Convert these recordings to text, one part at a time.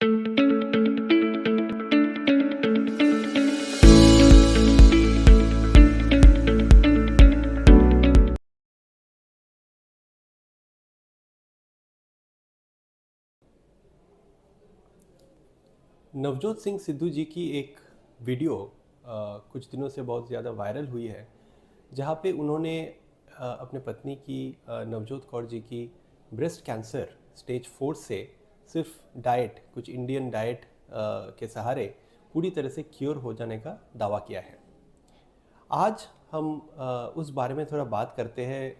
नवजोत सिंह सिद्धू जी की एक वीडियो कुछ दिनों से बहुत ज़्यादा वायरल हुई है, जहाँ पे उन्होंने अपने पत्नी की नवजोत कौर जी की ब्रेस्ट कैंसर स्टेज 4 से सिर्फ डाइट, कुछ इंडियन डाइट के सहारे पूरी तरह से क्योर हो जाने का दावा किया है। आज हम उस बारे में थोड़ा बात करते हैं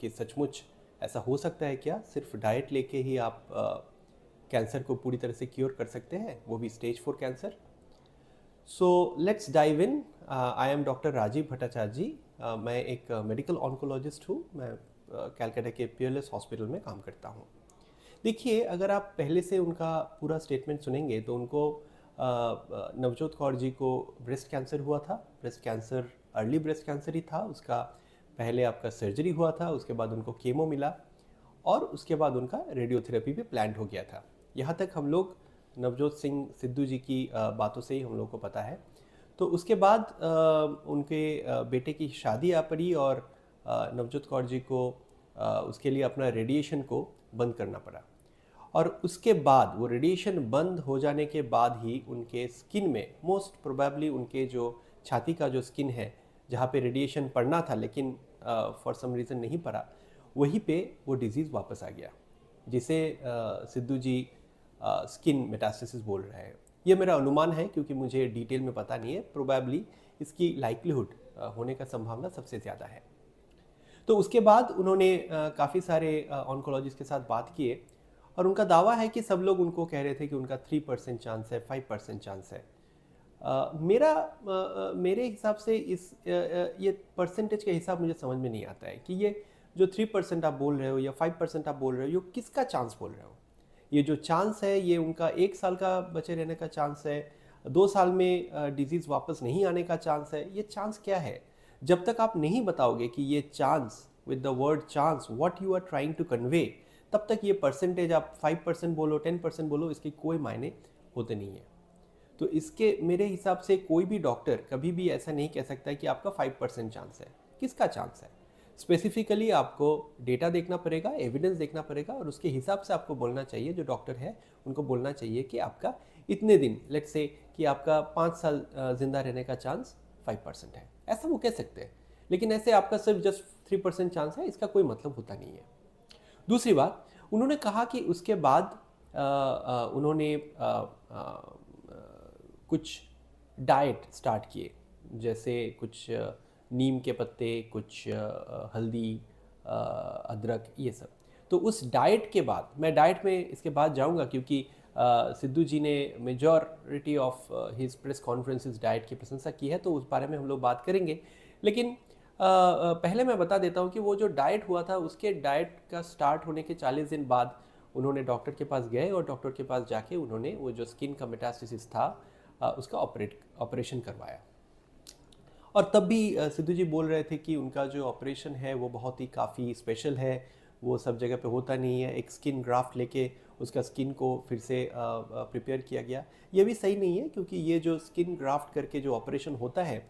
कि सचमुच ऐसा हो सकता है क्या? सिर्फ डाइट लेके ही आप कैंसर को पूरी तरह से क्योर कर सकते हैं, वो भी stage 4 cancer. So let's dive in. I am doctor Rajeev Bhattacharya ji. मैं एक मेडिकल ऑन्कोलॉजिस्ट हूँ। मैं कैलकाटा के पीएलएस हॉस्पिटल में काम करता हूँ। देखिए, अगर आप पहले से उनका पूरा स्टेटमेंट सुनेंगे तो उनको नवजोत कौर जी को ब्रेस्ट कैंसर हुआ था। Breast cancer early breast cancer ही था। उसका पहले आपका सर्जरी हुआ था, उसके बाद उनको केमो मिला और उसके बाद उनका रेडियोथेरेपी भी प्लान हो गया था। यहाँ तक हम लोग नवजोत सिंह सिद्धू जी की बातों से ही हम लोग को पता है। तो उसके बाद उनके बेटे की शादी आ पड़ी और नवजोत कौर जी को उसके लिए अपना रेडिएशन को बंद करना पड़ा। और उसके बाद वो रेडिएशन बंद हो जाने के बाद ही उनके स्किन में मोस्ट प्रोबेबली उनके जो छाती का जो स्किन है, जहाँ पे रेडिएशन पड़ना था लेकिन फॉर सम रीज़न नहीं पड़ा, वहीं पे वो डिजीज़ वापस आ गया, जिसे सिद्धू जी स्किन मेटास्टेसिस बोल रहे हैं। ये मेरा अनुमान है क्योंकि मुझे डिटेल में पता नहीं है। प्रोबेबली इसकी लाइक्लीहुड होने का संभावना सबसे ज़्यादा है। तो उसके बाद उन्होंने काफ़ी सारे ऑन्कोलॉजिस्ट के साथ बात किए और उनका दावा है कि सब लोग उनको कह रहे थे कि उनका 3% चांस है, 5% चांस है। मेरे हिसाब से ये परसेंटेज का हिसाब मुझे समझ में नहीं आता है कि ये जो 3% आप बोल रहे हो या 5% आप बोल रहे हो, ये किसका चांस बोल रहे हो? ये जो चांस है ये उनका 1 साल का बचे रहने का चांस है, 2 साल में डिजीज़ वापस नहीं आने का चांस है। ये चांस क्या है? जब तक आप नहीं बताओगे कि ये chance with the word chance what you are trying to convey, तब तक ये परसेंटेज आप 5% बोलो, 10% बोलो, इसके कोई मायने होते नहीं है। तो इसके मेरे हिसाब से कोई भी डॉक्टर कभी भी ऐसा नहीं कह सकता कि आपका 5% चांस है। किसका चांस है? स्पेसिफिकली आपको डेटा देखना पड़ेगा, एविडेंस देखना पड़ेगा और उसके हिसाब से आपको बोलना चाहिए। जो डॉक्टर है उनको बोलना चाहिए कि आपका इतने दिन, लेट्स से कि आपका 5 साल जिंदा रहने का चांस 5% है, ऐसा वो कह सकते हैं। लेकिन ऐसे आपका सिर्फ जस्ट 3% चांस है, इसका कोई मतलब होता नहीं है। दूसरी बात, उन्होंने कहा कि उसके बाद उन्होंने कुछ डाइट स्टार्ट किए, जैसे कुछ नीम के पत्ते, कुछ हल्दी, अदरक, ये सब। तो उस डाइट के बाद, मैं डाइट में इसके बाद जाऊंगा क्योंकि सिद्धू जी ने majority of his press conferences diet की प्रशंसा की है, तो उस बारे में हम लोग बात करेंगे। लेकिन पहले मैं बता देता हूँ कि वो जो डाइट हुआ था, उसके डाइट का स्टार्ट होने के 40 दिन बाद उन्होंने डॉक्टर के पास गए और डॉक्टर के पास जाके उन्होंने वो जो स्किन का मेटास्टेसिस था उसका ऑपरेशन करवाया। और तब भी सिद्धू जी बोल रहे थे कि उनका जो ऑपरेशन है वो बहुत ही काफ़ी स्पेशल है, वो सब जगह पे होता नहीं है। एक स्किन ग्राफ्ट लेके उसका स्किन को फिर से प्रिपेयर किया गया। ये भी सही नहीं है क्योंकि ये जो स्किन ग्राफ्ट करके जो ऑपरेशन होता है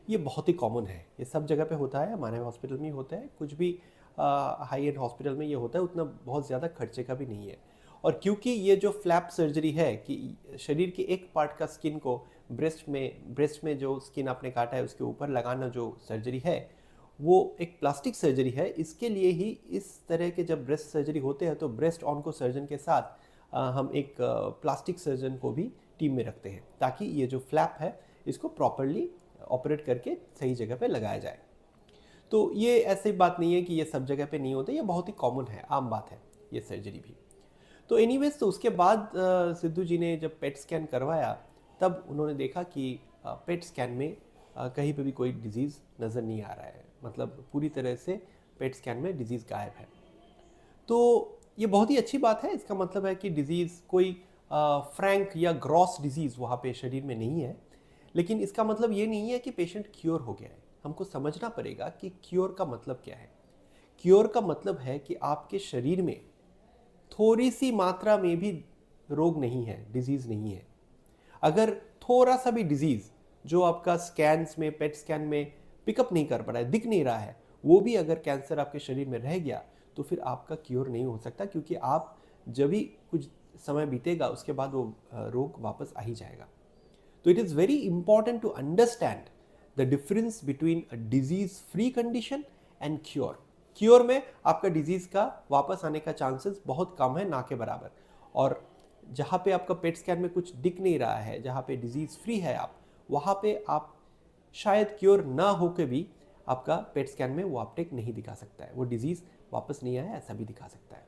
ये बहुत ही कॉमन है, ये सब जगह पे होता है, हमारे हॉस्पिटल में ही होता है, कुछ भी हाई एंड हॉस्पिटल में ये होता है, उतना बहुत ज़्यादा खर्चे का भी नहीं है। और क्योंकि ये जो फ्लैप सर्जरी है कि शरीर के एक पार्ट का स्किन को ब्रेस्ट में जो स्किन आपने काटा है उसके ऊपर लगाना जो सर्जरी है, वो एक प्लास्टिक सर्जरी है। इसके लिए ही इस तरह के जब ब्रेस्ट सर्जरी होते हैं तो ब्रेस्ट ऑन्को सर्जन के साथ हम एक प्लास्टिक सर्जन को भी टीम में रखते हैं ताकि ये जो फ्लैप है इसको प्रॉपरली ऑपरेट करके सही जगह पे लगाया जाए। तो ये ऐसी बात नहीं है कि ये सब जगह पे नहीं होता, ये बहुत ही कॉमन है, आम बात है ये सर्जरी भी। तो एनीवेज, तो उसके बाद सिद्धू जी ने जब पेट स्कैन करवाया तब उन्होंने देखा कि पेट स्कैन में कहीं पे भी कोई डिजीज़ नज़र नहीं आ रहा है, मतलब पूरी तरह से पेट स्कैन में डिजीज़ गायब है। तो ये बहुत ही अच्छी बात है। इसका मतलब है कि डिजीज़ कोई फ्रैंक या ग्रॉस डिजीज़ वहाँ पे शरीर में नहीं है। लेकिन इसका मतलब ये नहीं है कि पेशेंट क्योर हो गया है। हमको समझना पड़ेगा कि क्योर का मतलब क्या है। क्योर का मतलब है कि आपके शरीर में थोड़ी सी मात्रा में भी रोग नहीं है, डिजीज़ नहीं है। अगर थोड़ा सा भी डिजीज़ जो आपका स्कैन्स में, पेट स्कैन में पिकअप नहीं कर पा रहा है, दिख नहीं रहा है, वो भी अगर कैंसर आपके शरीर में रह गया तो फिर आपका क्योर नहीं हो सकता, क्योंकि आप जब भी कुछ समय बीतेगा उसके बाद वो रोग वापस आ ही जाएगा। तो it is very important to understand the difference between a disease free condition and cure. Cure में आपका डिजीज का वापस आने का चांसेस बहुत कम है, ना के बराबर। और जहाँ पे आपका पेट स्कैन में कुछ दिख नहीं रहा है, जहाँ पे डिजीज फ्री है आप, वहाँ पे आप शायद क्योर ना हो के भी आपका पेट स्कैन में वो अपटेक नहीं दिखा सकता है, वो डिजीज वापस नहीं आया ऐसा भी दिखा सकता है।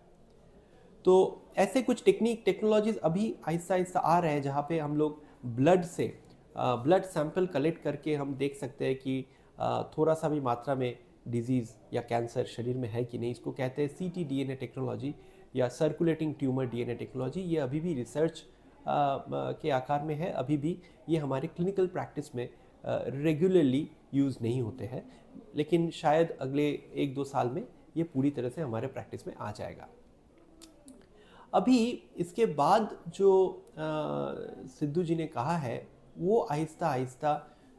तो ऐसे कुछ टेक्नोलॉजीज अभी आहिस्ता आहिस्ता आ रहे हैं जहाँ पे हम लोग ब्लड सैंपल कलेक्ट करके हम देख सकते हैं कि थोड़ा सा भी मात्रा में डिजीज़ या कैंसर शरीर में है कि नहीं। इसको कहते हैं ctDNA टेक्नोलॉजी या सर्कुलेटिंग ट्यूमर डीएनए टेक्नोलॉजी। ये अभी भी रिसर्च के आकार में है, अभी भी ये हमारे क्लिनिकल प्रैक्टिस में रेगुलरली यूज़ नहीं होते हैं, लेकिन शायद अगले 1-2 साल में ये पूरी तरह से हमारे प्रैक्टिस में आ जाएगा। अभी इसके बाद जो सिद्धू जी ने कहा है वो आहिस्ता आहिस्ता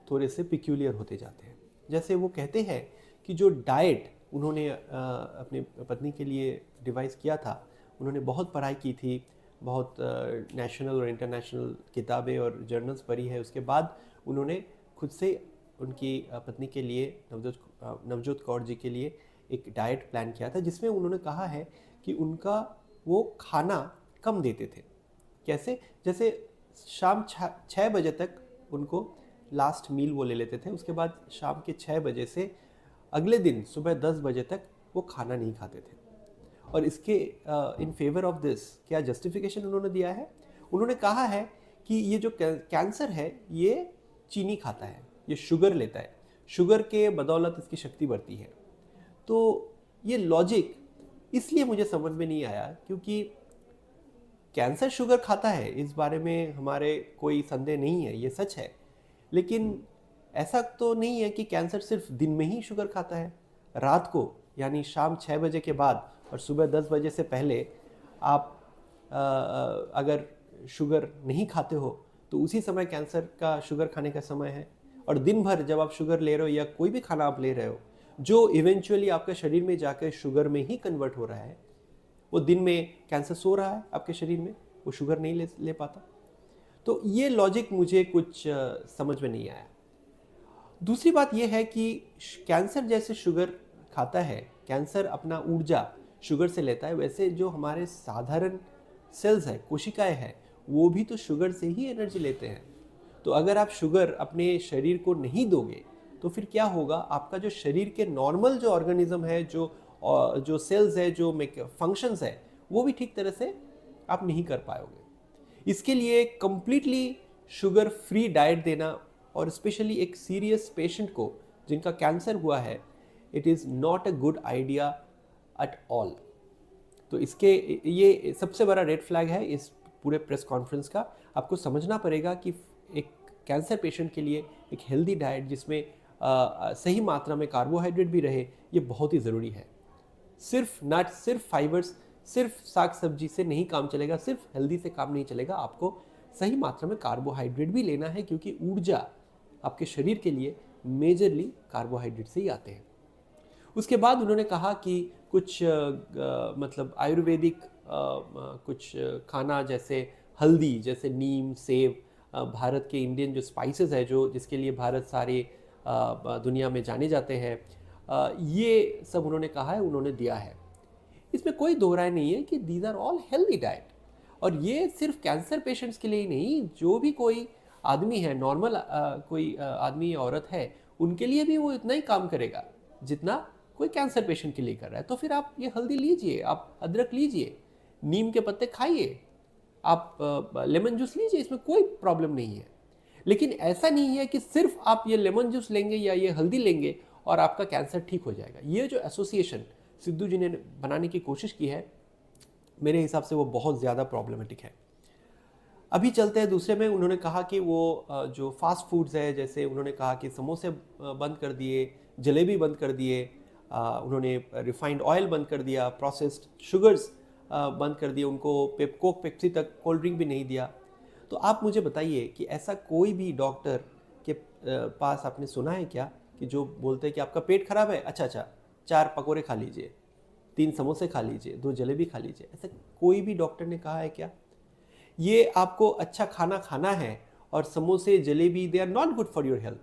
थोड़े से पिक्यूलियर होते जाते हैं। जैसे वो कहते हैं कि जो डाइट उन्होंने अपनी पत्नी के लिए डिवाइस किया था, उन्होंने बहुत पढ़ाई की थी, बहुत नेशनल और इंटरनेशनल किताबें और जर्नल्स पढ़ी है। उसके बाद उन्होंने खुद से उनकी पत्नी के लिए, नवजोत कौर जी के लिए एक डाइट प्लान किया था, जिसमें उन्होंने कहा है कि उनका वो खाना कम देते थे। कैसे? जैसे शाम 6 बजे तक उनको लास्ट मील वो ले लेते थे, उसके बाद शाम के 6 बजे से अगले दिन सुबह 10 बजे तक वो खाना नहीं खाते थे। और इसके इन फेवर ऑफ दिस क्या जस्टिफिकेशन उन्होंने दिया है? उन्होंने कहा है कि ये जो कैंसर है ये चीनी खाता है, ये शुगर लेता है, शुगर के बदौलत इसकी शक्ति बढ़ती है। तो ये लॉजिक इसलिए मुझे समझ में नहीं आया क्योंकि कैंसर शुगर खाता है, इस बारे में हमारे कोई संदेह नहीं है, ये सच है। लेकिन ऐसा तो नहीं है कि कैंसर सिर्फ दिन में ही शुगर खाता है। रात को यानी शाम 6 बजे के बाद और सुबह 10 बजे से पहले आप अगर शुगर नहीं खाते हो तो उसी समय कैंसर का शुगर खाने का समय है। और दिन भर जब आप शुगर ले रहे हो या कोई भी खाना आप ले रहे हो जो इवेंचुअली आपके शरीर में जाकर शुगर में ही कन्वर्ट हो रहा है, वो दिन में कैंसर सो रहा है आपके शरीर में, वो शुगर नहीं ले पाता। तो ये लॉजिक मुझे कुछ समझ में नहीं आया। दूसरी बात यह है कि कैंसर जैसे शुगर खाता है, कैंसर अपना ऊर्जा शुगर से लेता है, वैसे जो हमारे साधारण सेल्स है, कोशिकाएं हैं, वो भी तो शुगर से ही एनर्जी लेते हैं। तो अगर आप शुगर अपने शरीर को नहीं दोगे तो फिर क्या होगा? आपका जो शरीर के नॉर्मल जो ऑर्गेनिज्म है, जो सेल्स है, जो फंक्शंस है, वो भी ठीक तरह से आप नहीं कर पाओगे। इसके लिए कंप्लीटली शुगर फ्री डाइट देना, और स्पेशली एक सीरियस पेशेंट को जिनका कैंसर हुआ है, it is not a good idea at all. तो इसके ये सबसे बड़ा रेड फ्लैग है इस पूरे प्रेस कॉन्फ्रेंस का। आपको समझना पड़ेगा कि एक कैंसर पेशेंट के लिए एक हेल्दी डाइट जिसमें सही मात्रा में कार्बोहाइड्रेट भी रहे, ये बहुत ही ज़रूरी है। सिर्फ नट्स, सिर्फ फाइबर्स, सिर्फ साग सब्जी से नहीं काम चलेगा, सिर्फ हेल्दी से काम नहीं चलेगा, आपको सही मात्रा में कार्बोहाइड्रेट भी लेना है, क्योंकि ऊर्जा आपके शरीर के लिए मेजरली कार्बोहाइड्रेट से ही आते हैं। उसके बाद उन्होंने कहा कि कुछ मतलब आयुर्वेदिक कुछ खाना जैसे हल्दी, जैसे नीम, सेब, भारत के इंडियन जो स्पाइसेस है, जो जिसके लिए भारत सारे दुनिया में जाने जाते हैं, ये सब उन्होंने कहा है, उन्होंने दिया है। इसमें कोई दो राय नहीं है कि these are all healthy diet. और ये सिर्फ कैंसर पेशेंट्स के लिए ही नहीं, जो भी कोई आदमी है, नॉर्मल कोई आदमी या औरत है, उनके लिए भी वो इतना ही काम करेगा जितना कोई कैंसर पेशेंट के लिए कर रहा है। तो फिर आप ये हल्दी लीजिए, आप अदरक लीजिए, नीम के पत्ते खाइए, आप लेमन जूस लीजिए, इसमें कोई प्रॉब्लम नहीं है। लेकिन ऐसा नहीं है कि सिर्फ आप ये लेमन जूस लेंगे या ये हल्दी लेंगे और आपका कैंसर ठीक हो जाएगा। ये जो एसोसिएशन सिद्धू जी ने बनाने की कोशिश की है, मेरे हिसाब से वो बहुत ज़्यादा प्रॉब्लमेटिक है। अभी चलते हैं दूसरे में। उन्होंने कहा कि वो जो फास्ट फूड्स है, जैसे उन्होंने कहा कि समोसे बंद कर दिए, जलेबी बंद कर दिए, उन्होंने रिफाइंड ऑयल बंद कर दिया, प्रोसेस्ड शुगर्स बंद कर दिए, उनको कोक पेप्सी तक कोल्ड ड्रिंक भी नहीं दिया। तो आप मुझे बताइए कि ऐसा कोई भी डॉक्टर के पास आपने सुना है क्या कि जो बोलते हैं कि आपका पेट खराब है, अच्छा अच्छा 4 पकोड़े खा लीजिए, 3 समोसे खा लीजिए, 2 जलेबी खा लीजिए, ऐसा कोई भी डॉक्टर ने कहा है क्या? ये आपको अच्छा खाना खाना है और समोसे jalebi they are not good for your health,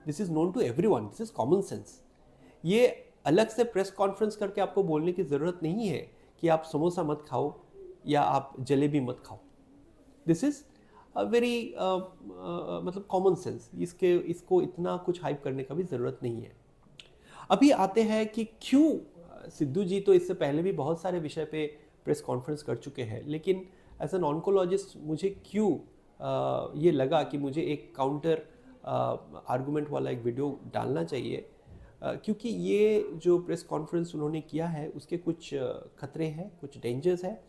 this is known to everyone, this is common sense. ये अलग से प्रेस कॉन्फ्रेंस करके आपको बोलने की ज़रूरत नहीं है कि आप समोसा मत खाओ या आप जलेबी मत खाओ। दिस इज़ अ वेरी मतलब कॉमन सेंस, इसको इतना कुछ हाइप करने का भी ज़रूरत नहीं है। अभी आते हैं कि क्यों सिद्धू जी तो इससे पहले भी बहुत सारे विषय पे प्रेस कॉन्फ्रेंस कर चुके हैं, लेकिन एज एन ऑन्कोलॉजिस्ट मुझे क्यों ये लगा कि मुझे एक काउंटर आर्गुमेंट वाला एक वीडियो डालना चाहिए, क्योंकि ये जो प्रेस कॉन्फ्रेंस उन्होंने किया है उसके कुछ खतरे हैं, कुछ डेंजर्स है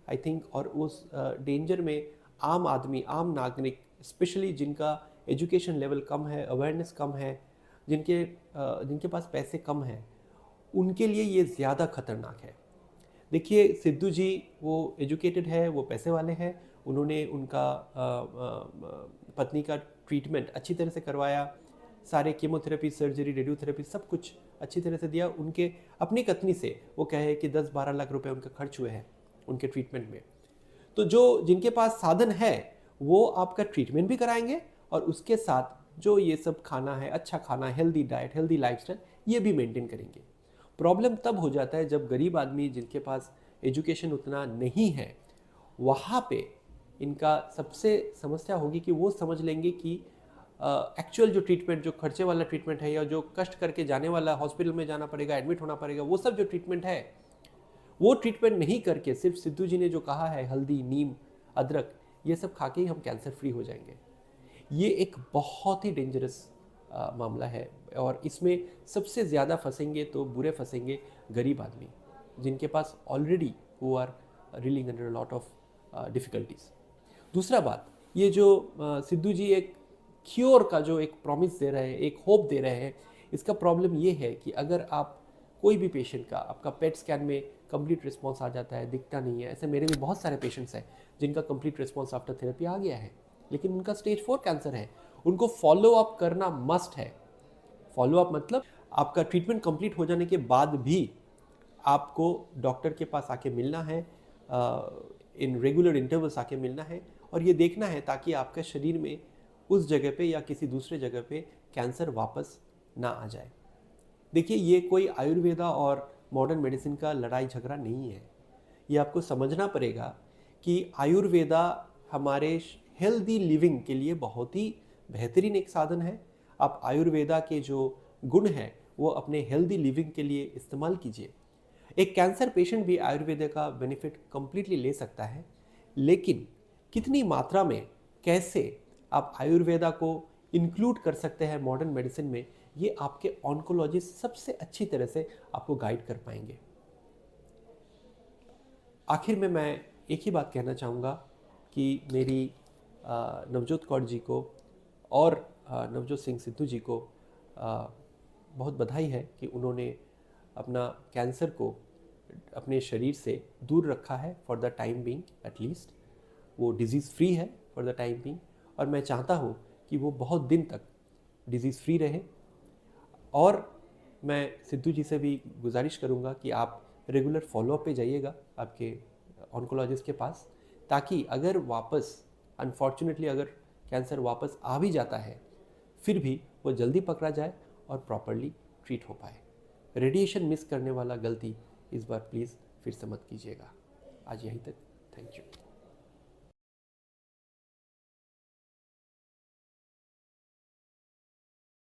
आई थिंक, और उस डेंजर में आम आदमी, आम नागरिक, स्पेशली जिनका एजुकेशन लेवल कम है, अवेयरनेस कम है, जिनके पास पैसे कम हैं, उनके लिए ये ज़्यादा खतरनाक है। देखिए सिद्धू जी वो एजुकेटेड है, वो पैसे वाले हैं, उन्होंने उनका पत्नी का ट्रीटमेंट अच्छी तरह से करवाया, सारे कीमोथेरेपी, सर्जरी, रेडियोथेरेपी सब कुछ अच्छी तरह से दिया। उनके अपनी कथनी से वो कहे कि 10-12 लाख रुपए उनके खर्च हुए हैं उनके ट्रीटमेंट में। तो जो जिनके पास साधन है वो आपका ट्रीटमेंट भी कराएंगे और उसके साथ जो ये सब खाना है, अच्छा खाना, हेल्दी डाइट, हेल्दी लाइफस्टाइल, ये भी मेंटेन करेंगे। प्रॉब्लम तब हो जाता है जब गरीब आदमी जिनके पास एजुकेशन उतना नहीं है, वहाँ पे इनका सबसे समस्या होगी कि वो समझ लेंगे कि एक्चुअल जो ट्रीटमेंट, जो खर्चे वाला ट्रीटमेंट है या जो कष्ट करके जाने वाला, हॉस्पिटल में जाना पड़ेगा, एडमिट होना पड़ेगा, वो सब जो ट्रीटमेंट है, वो ट्रीटमेंट नहीं करके सिर्फ सिद्धू जी ने जो कहा है हल्दी, नीम, अदरक, ये सब खा के ही हम कैंसर फ्री हो जाएंगे, ये एक बहुत ही डेंजरस मामला है। और इसमें सबसे ज़्यादा फंसेंगे तो बुरे फंसेंगे गरीब आदमी, जिनके पास already who are reeling under a lot of difficulties. दूसरा बात, ये जो सिद्धू जी एक क्योर का जो एक प्रॉमिस दे रहे हैं, एक होप दे रहे हैं, इसका प्रॉब्लम ये है कि अगर आप कोई भी पेशेंट का, आपका पेट स्कैन में कंप्लीट रिस्पॉन्स आ जाता है, दिखता नहीं है, ऐसे मेरे भी बहुत सारे पेशेंट्स हैं जिनका कंप्लीट रिस्पॉन्स आफ्टर थेरेपी आ गया है, लेकिन उनका स्टेज 4 कैंसर है, उनको फॉलो अप करना मस्ट है। फॉलो अप मतलब आपका ट्रीटमेंट कंप्लीट हो जाने के बाद भी आपको डॉक्टर के पास आके मिलना है, इन रेगुलर इंटरवल्स आके मिलना है और ये देखना है ताकि आपके शरीर में उस जगह पे या किसी दूसरे जगह पे कैंसर वापस ना आ जाए। देखिए ये कोई आयुर्वेदा और मॉडर्न मेडिसिन का लड़ाई झगड़ा नहीं है, ये आपको समझना पड़ेगा कि आयुर्वेदा हमारे हेल्दी लिविंग के लिए बहुत ही बेहतरीन एक साधन है। आप आयुर्वेदा के जो गुण हैं वो अपने हेल्दी लिविंग के लिए इस्तेमाल कीजिए। एक कैंसर पेशेंट भी आयुर्वेदा का बेनिफिट कंप्लीटली ले सकता है, लेकिन कितनी मात्रा में, कैसे आप आयुर्वेदा को इंक्लूड कर सकते हैं मॉडर्न मेडिसिन में, ये आपके ऑन्कोलॉजिस्ट सबसे अच्छी तरह से आपको गाइड कर पाएंगे। आखिर में मैं एक ही बात कहना चाहूँगा कि मेरी नवजोत कौर जी को और नवजोत सिंह सिद्धू जी को बहुत बधाई है कि उन्होंने अपना कैंसर को अपने शरीर से दूर रखा है for the time being, at least वो डिजीज़ फ्री है फॉर द टाइम बीइंग, और मैं चाहता हूँ कि वो बहुत दिन तक डिजीज़ फ्री रहे। और मैं सिद्धू जी से भी गुजारिश करूँगा कि आप रेगुलर फॉलोअप पे जाइएगा आपके ऑन्कोलॉजिस्ट के पास, ताकि अगर वापस अनफॉर्चुनेटली अगर कैंसर वापस आ भी जाता है, फिर भी वो जल्दी पकड़ा जाए और प्रॉपरली ट्रीट हो पाए। रेडिएशन मिस करने वाला गलती इस बार प्लीज़ फिर से मत कीजिएगा। आज यहीं तक, थैंक यू।